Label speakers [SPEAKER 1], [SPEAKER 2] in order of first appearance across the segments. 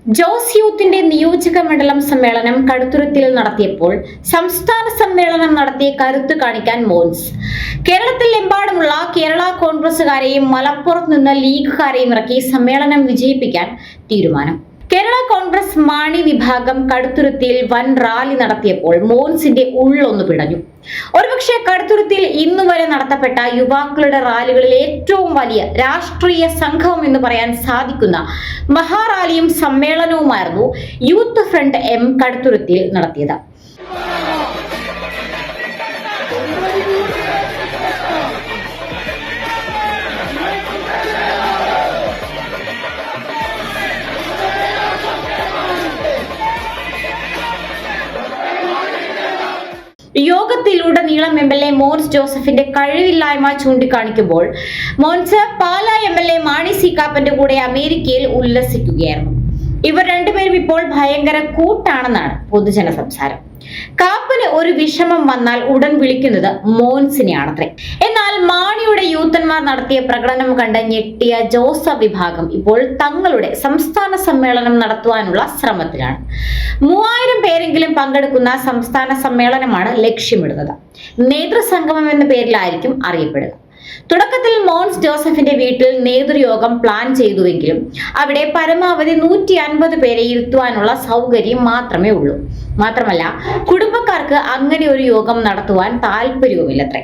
[SPEAKER 1] ജോസ് യൂത്തിന്റെ നിയോജക മണ്ഡലം സമ്മേളനം കടുത്തുരുത്തിൽ നടത്തിയപ്പോൾ സംസ്ഥാന സമ്മേളനം നടത്തിയ കരുത്ത് കാണിക്കാൻ മോൻസ് കേരളത്തിലെമ്പാടുമുള്ള കേരള കോൺഗ്രസുകാരെയും മലപ്പുറത്ത് നിന്ന് ലീഗുകാരെയും ഇറക്കി സമ്മേളനം വിജയിപ്പിക്കാൻ തീരുമാനം. കേരള കോൺഗ്രസ് മാണി വിഭാഗം കടുത്തുരുത്തിയിൽ വൻ റാലി നടത്തിയപ്പോൾ മോൻസിന്റെ ഉള്ളൊന്ന് പിടഞ്ഞു. ഒരുപക്ഷെ കടുത്തുരുത്തിയിൽ ഇന്നുവരെ നടത്തപ്പെട്ട യുവാക്കളുടെ റാലികളിൽ ഏറ്റവും വലിയ രാഷ്ട്രീയ സംഘം എന്ന് പറയാൻ സാധിക്കുന്ന മഹാറാലിയും സമ്മേളനവുമായിരുന്നു യൂത്ത് ഫ്രണ്ട് എം കടുത്തുരുത്തിയിൽ നടത്തിയത്. യോഗത്തിലുടനീളം MLA മോൻസ് ജോസഫിന്റെ കഴിവില്ലായ്മ ചൂണ്ടിക്കാണിക്കുമ്പോൾ മോൻസ് പാലാ MLA മാണി സി കാപ്പന്റെ കൂടെ അമേരിക്കയിൽ ഉല്ലസിക്കുകയായിരുന്നു. ഇവർ രണ്ടുപേരും ഇപ്പോൾ ഭയങ്കര കൂട്ടാണെന്നാണ് പൊതുജന സംസാരം. കാപ്പന് ഒരു വിഷമം വന്നാൽ ഉടൻ വിളിക്കുന്നത് മോൻസിനെയാണത്രേ. എന്നാൽ മാണിയുടെ യൂത്തന്മാർ നടത്തിയ പ്രകടനം കണ്ട് ഞെട്ടിയ ജോസഫ് വിഭാഗം ഇപ്പോൾ തങ്ങളുടെ സംസ്ഥാന സമ്മേളനം നടത്തുവാനുള്ള ശ്രമത്തിലാണ്. 3000 പേരെങ്കിലും പങ്കെടുക്കുന്ന സംസ്ഥാന സമ്മേളനമാണ് ലക്ഷ്യമിടുന്നത്. നേതൃസംഗമം എന്ന പേരിലായിരിക്കും അറിയപ്പെടുക. തുടക്കത്തിൽ മോൻസ് ജോസഫിന്റെ വീട്ടിൽ നേതൃയോഗം പ്ലാൻ ചെയ്തുവെങ്കിലും അവിടെ പരമാവധി 150 പേരെ ഇരുത്തുവാനുള്ള സൗകര്യം മാത്രമേ ഉള്ളൂ. മാത്രമല്ല, കുടുംബക്കാർക്ക് അങ്ങനെ ഒരു യോഗം നടത്തുവാൻ താല്പര്യവുമില്ലത്രേ.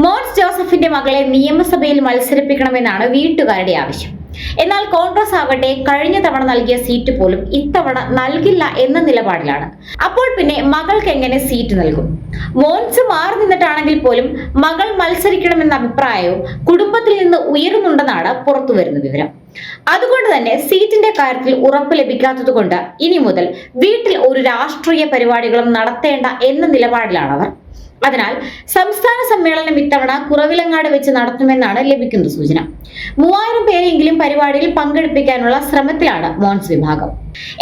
[SPEAKER 1] മോൻസ് ജോസഫിന്റെ മകളെ നിയമസഭയിൽ മത്സരിപ്പിക്കണമെന്നാണ് വീട്ടുകാരുടെ ആവശ്യം. എന്നാൽ കോൺഗ്രസ് ആകട്ടെ കഴിഞ്ഞ തവണ നൽകിയ സീറ്റ് പോലും ഇത്തവണ നൽകില്ല എന്ന നിലപാടിലാണ്. അപ്പോൾ പിന്നെ മകൾക്ക് എങ്ങനെ സീറ്റ് നൽകും? മോൻസ് മാറി നിന്നിട്ടാണെങ്കിൽ പോലും മകൾ മത്സരിക്കണമെന്ന അഭിപ്രായവും കുടുംബത്തിൽ നിന്ന് ഉയരുന്നുണ്ടെന്നാണ് പുറത്തു വരുന്ന വിവരം. അതുകൊണ്ട് തന്നെ സീറ്റിന്റെ കാര്യത്തിൽ ഉറപ്പ് ലഭിക്കാത്തത് കൊണ്ട് ഇനി മുതൽ വീട്ടിൽ ഒരു രാഷ്ട്രീയ പരിപാടികളും നടത്തേണ്ട എന്ന നിലപാടിലാണ് അവർ. അതിനാൽ സംസ്ഥാന സമ്മേളനം ഇത്തവണ കുറവിലങ്ങാട് വെച്ച് നടത്തുമെന്നാണ് ലഭിക്കുന്ന സൂചന. 3000 പേരെങ്കിലും പരിപാടിയിൽ പങ്കെടുപ്പിക്കാനുള്ള ശ്രമത്തിലാണ് മോൻസ് വിഭാഗം.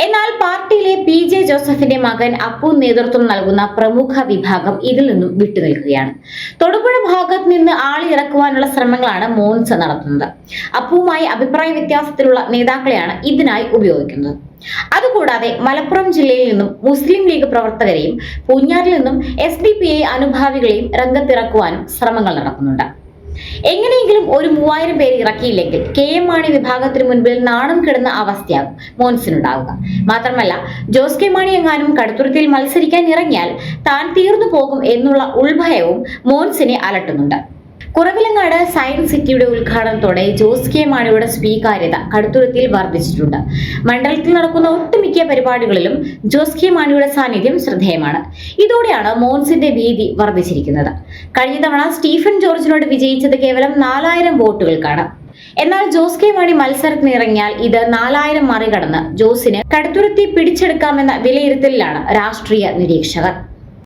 [SPEAKER 1] എന്നാൽ പാർട്ടിയിലെ PJ ജോസഫിന്റെ മകൻ അപ്പു നേതൃത്വം നൽകുന്ന പ്രമുഖ വിഭാഗം ഇതിൽ നിന്നും വിട്ടുനിൽക്കുകയാണ്. തൊടുപുഴ ഭാഗത്ത് നിന്ന് ആളിറക്കുവാനുള്ള ശ്രമങ്ങളാണ് മോൻസ് നടത്തുന്നത്. അപ്പുവുമായി അഭിപ്രായ വ്യത്യാസത്തിലുള്ള നേതാക്കളെയാണ് ഇതിനായി ഉപയോഗിക്കുന്നത്. അതുകൂടാതെ മലപ്പുറം ജില്ലയിൽ നിന്നും മുസ്ലിം ലീഗ് പ്രവർത്തകരെയും പൂഞ്ഞാറിൽ നിന്നും SDPI അനുഭാവികളെയും രംഗത്തിറക്കുവാനും ശ്രമങ്ങൾ നടക്കുന്നുണ്ട്. എങ്ങനെയെങ്കിലും ഒരു 3000 പേര് ഇറക്കിയില്ലെങ്കിൽ KM മാണി വിഭാഗത്തിന് മുൻപിൽ നാണം കിടന്ന അവസ്ഥയാകും മോൻസിനുണ്ടാവുക. മാത്രമല്ല, ജോസ് കെ മാണി എങ്ങാനും കടുത്തുരുത്തിയിൽ മത്സരിക്കാൻ ഇറങ്ങിയാൽ താൻ തീർന്നു പോകും എന്നുള്ള ഉൾഭയവും മോൻസിനെ അലട്ടുന്നുണ്ട്. കുറവിലങ്ങാട് സയൻസ് സിറ്റിയുടെ ഉദ്ഘാടനത്തോടെ ജോസ് കെ മാണിയുടെ സ്വീകാര്യത കടുത്തുരുത്തിയിൽ വർദ്ധിച്ചിട്ടുണ്ട്. മണ്ഡലത്തിൽ നടക്കുന്ന ഒട്ടുമിക്ക പരിപാടികളിലും ജോസ് കെ മാണിയുടെ സാന്നിധ്യം ശ്രദ്ധേയമാണ്. ഇതോടെയാണ് മോൻസിന്റെ ഭീതി വർദ്ധിച്ചിരിക്കുന്നത്. കഴിഞ്ഞ തവണ സ്റ്റീഫൻ ജോർജിനോട് വിജയിച്ചത് കേവലം 4000 വോട്ടുകൾക്കാണ്. എന്നാൽ ജോസ് കെ മാണി മത്സരത്തിന് ഇറങ്ങിയാൽ ഇത് 4000 മറികടന്ന് ജോസിന് കടുത്തുരുത്തി പിടിച്ചെടുക്കാമെന്ന വിലയിരുത്തലിലാണ് രാഷ്ട്രീയ നിരീക്ഷകർ.